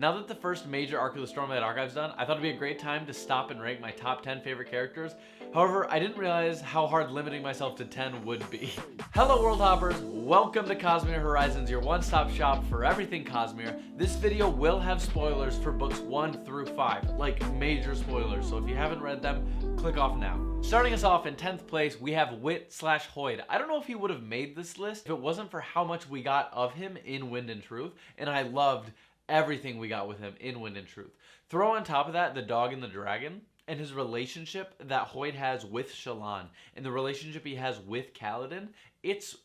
Now that the first major arc of the Stormlight Archive's done, I thought it'd be a great time to stop and rank my top 10 favorite characters. However, I didn't realize how hard limiting myself to 10 would be. Hello World Hoppers, welcome to Cosmere Horizons, your one-stop shop for everything Cosmere. This video will have spoilers for books 1 through 5, like major spoilers, so if you haven't read them, click off now. Starting us off in 10th place, we have Wit/Hoid. I don't know if he would have made this list if it wasn't for how much we got of him in Wind and Truth, and I loved everything we got with him in Wind and Truth. Throw on top of that the dog and the dragon, and his relationship that Hoid has with Shallan, and the relationship he has with Kaladin, it's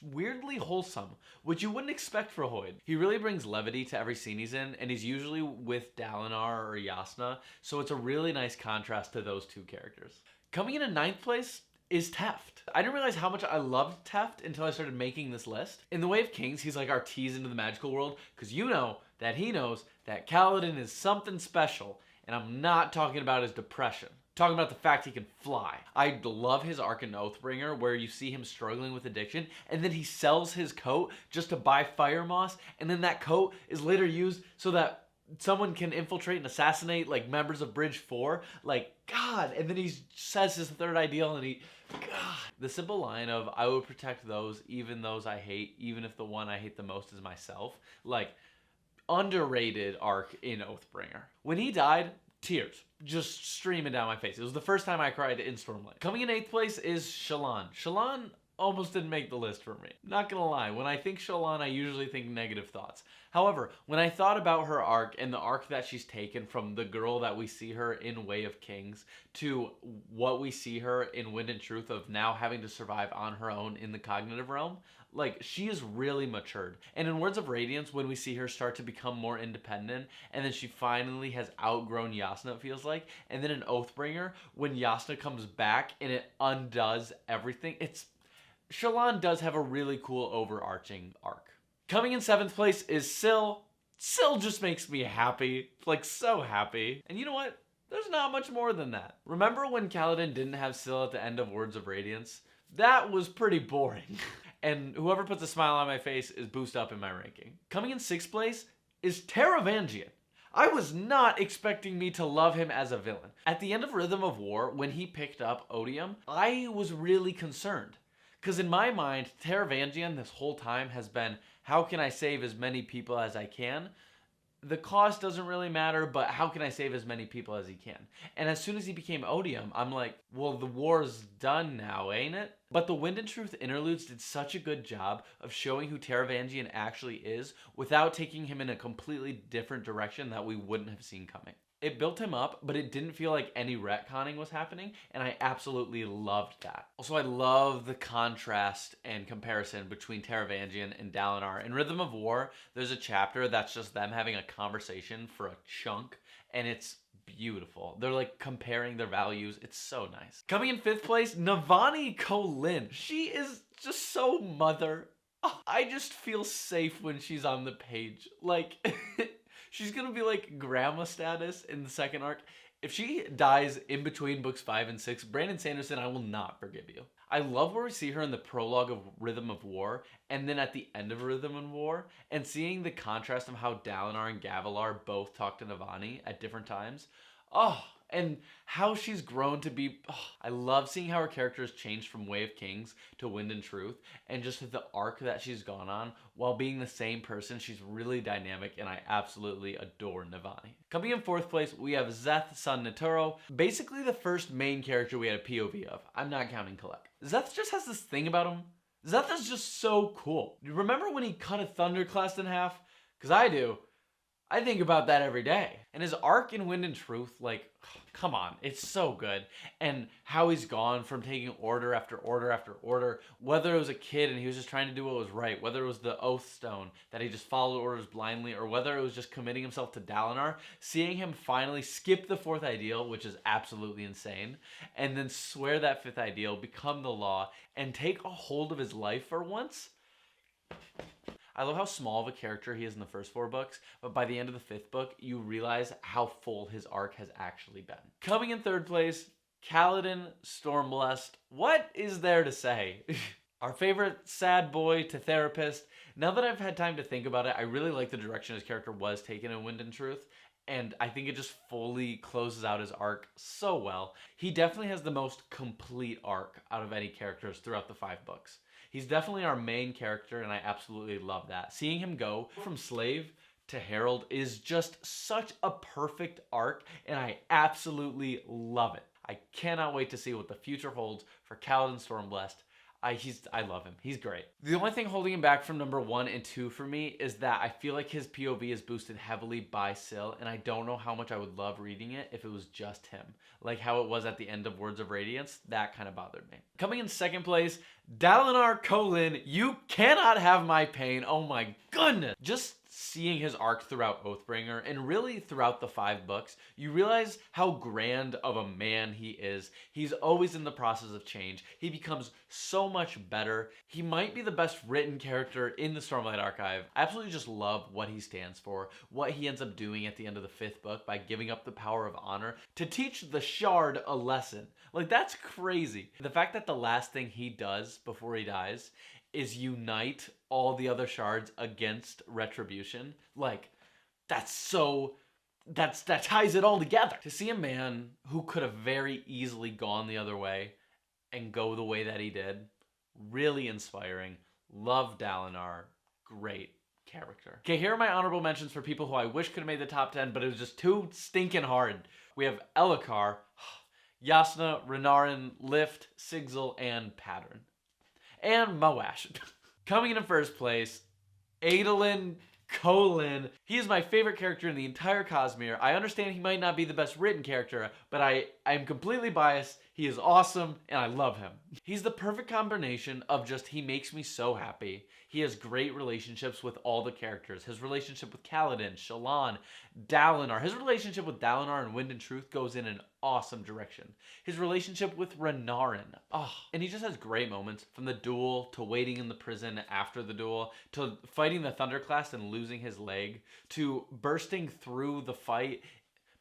weirdly wholesome, which you wouldn't expect for Hoid. He really brings levity to every scene he's in, and he's usually with Dalinar or Jasnah, so it's a really nice contrast to those two characters. Coming in 9th place is Teft. I didn't realize how much I loved Teft until I started making this list. In The Way of Kings, he's like our tease into the magical world, because you know that he knows that Kaladin is something special, and I'm not talking about his depression. I'm talking about the fact he can fly. I love his arc in Oathbringer, where you see him struggling with addiction, and then he sells his coat just to buy fire moss, and then that coat is later used so that someone can infiltrate and assassinate like members of Bridge 4. Like, God. And then he says his third ideal and God. The simple line of, I would protect those, even those I hate, even if the one I hate the most is myself. Like, underrated arc in Oathbringer. When he died, tears just streaming down my face. It was the first time I cried in Stormlight. Coming in 8th place is Shallan. Shallan almost didn't make the list for me. Not gonna lie, when I think Shallan, I usually think negative thoughts. However, when I thought about her arc and the arc that she's taken from the girl that we see her in Way of Kings to what we see her in Wind and Truth of now having to survive on her own in the cognitive realm, like, she is really matured. And in Words of Radiance, when we see her start to become more independent, and then she finally has outgrown Jasnah, it feels like, and then in Oathbringer, when Jasnah comes back and it undoes everything, Shallan does have a really cool overarching arc. Coming in 7th place is Syl. Syl just makes me happy. Like, so happy. And you know what? There's not much more than that. Remember when Kaladin didn't have Syl at the end of Words of Radiance? That was pretty boring. And whoever puts a smile on my face is boosted up in my ranking. Coming in 6th place is Taravangian. I was not expecting me to love him as a villain. At the end of Rhythm of War, when he picked up Odium, I was really concerned. Because in my mind, Taravangian this whole time has been, how can I save as many people as I can? The cost doesn't really matter, but how can I save as many people as he can? And as soon as he became Odium, I'm like, well, the war's done now, ain't it? But the Wind and Truth interludes did such a good job of showing who Taravangian actually is without taking him in a completely different direction that we wouldn't have seen coming. It built him up, but it didn't feel like any retconning was happening, and I absolutely loved that. Also, I love the contrast and comparison between Taravangian and Dalinar. In Rhythm of War, there's a chapter that's just them having a conversation for a chunk, and it's beautiful. They're like comparing their values. It's so nice. Coming in 5th place, Navani Kholin. She is just so mother. Oh, I just feel safe when she's on the page. Like... She's gonna be like grandma status in the second arc. If she dies in between books 5 and 6, Brandon Sanderson, I will not forgive you. I love where we see her in the prologue of Rhythm of War, and then at the end of Rhythm of War, and seeing the contrast of how Dalinar and Gavilar both talk to Navani at different times. Oh, and how she's grown to be... Oh, I love seeing how her character has changed from Way of Kings to Wind and Truth, and just the arc that she's gone on. While being the same person, she's really dynamic, and I absolutely adore Navani. Coming in 4th place, we have Szeth Son Neturo. Basically the first main character we had a POV of. I'm not counting Collect. Szeth just has this thing about him. Szeth is just so cool. You remember when he cut a Thunderclast in half? Because I do. I think about that every day. And his arc in Wind and Truth, like, come on, it's so good. And how he's gone from taking order after order after order, whether it was a kid and he was just trying to do what was right, whether it was the Oath Stone that he just followed orders blindly, or whether it was just committing himself to Dalinar, seeing him finally skip the 4th ideal, which is absolutely insane, and then swear that 5th ideal, become the law, and take a hold of his life for once. I love how small of a character he is in the first 4 books, but by the end of the 5th book, you realize how full his arc has actually been. Coming in 3rd place, Kaladin Stormblessed. What is there to say? Our favorite sad boy to therapist. Now that I've had time to think about it, I really like the direction his character was taken in Wind and Truth. And I think it just fully closes out his arc so well. He definitely has the most complete arc out of any characters throughout the 5 books. He's definitely our main character, and I absolutely love that. Seeing him go from slave to Herald is just such a perfect arc, and I absolutely love it. I cannot wait to see what the future holds for Kaladin Stormblessed. I love him. He's great. The only thing holding him back from number 1 and 2 for me is that I feel like his POV is boosted heavily by Syl, and I don't know how much I would love reading it if it was just him. Like how it was at the end of Words of Radiance, that kind of bothered me. Coming in second place, Dalinar Kholin, you cannot have my pain. Oh my goodness. Just seeing his arc throughout Oathbringer and really throughout the 5 books, you realize how grand of a man he is. He's always in the process of change. He becomes so much better. He might be the best written character in the Stormlight Archive. I absolutely just love what he stands for, what he ends up doing at the end of the 5th book by giving up the power of honor to teach the Shard a lesson. Like, that's crazy. The fact that the last thing he does before he dies is unite all the other shards against Retribution. Like, that ties it all together. To see a man who could have very easily gone the other way and go the way that he did, really inspiring. Love Dalinar. Great character. Okay, here are my honorable mentions for people who I wish could have made the top 10, but it was just too stinking hard. We have Elhokar, Jasnah, Renarin, Lift, Sigil, and Pattern. And Moash. Coming in first place, Adolin Kholin. He is my favorite character in the entire Cosmere. I understand he might not be the best written character, but I'm completely biased. He is awesome, and I love him. He's the perfect combination of just, he makes me so happy. He has great relationships with all the characters. His relationship with Kaladin, Shallan, Dalinar. His relationship with Dalinar and Wind and Truth goes in an awesome direction. His relationship with Renarin. And he just has great moments, from the duel to waiting in the prison after the duel, to fighting the Thunderclast and losing his leg, to bursting through the fight.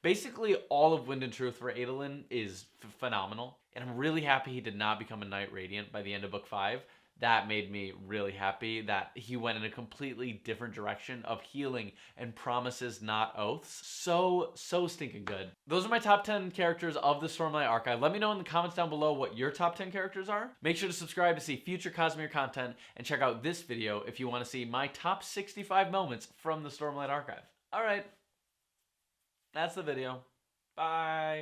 Basically, all of Wind and Truth for Adolin is phenomenal, and I'm really happy he did not become a Knight Radiant by the end of Book 5. That made me really happy that he went in a completely different direction of healing and promises, not oaths. So stinking good. Those are my top 10 characters of the Stormlight Archive. Let me know in the comments down below what your top 10 characters are. Make sure to subscribe to see future Cosmere content, and check out this video if you want to see my top 65 moments from the Stormlight Archive. All right. That's the video. Bye.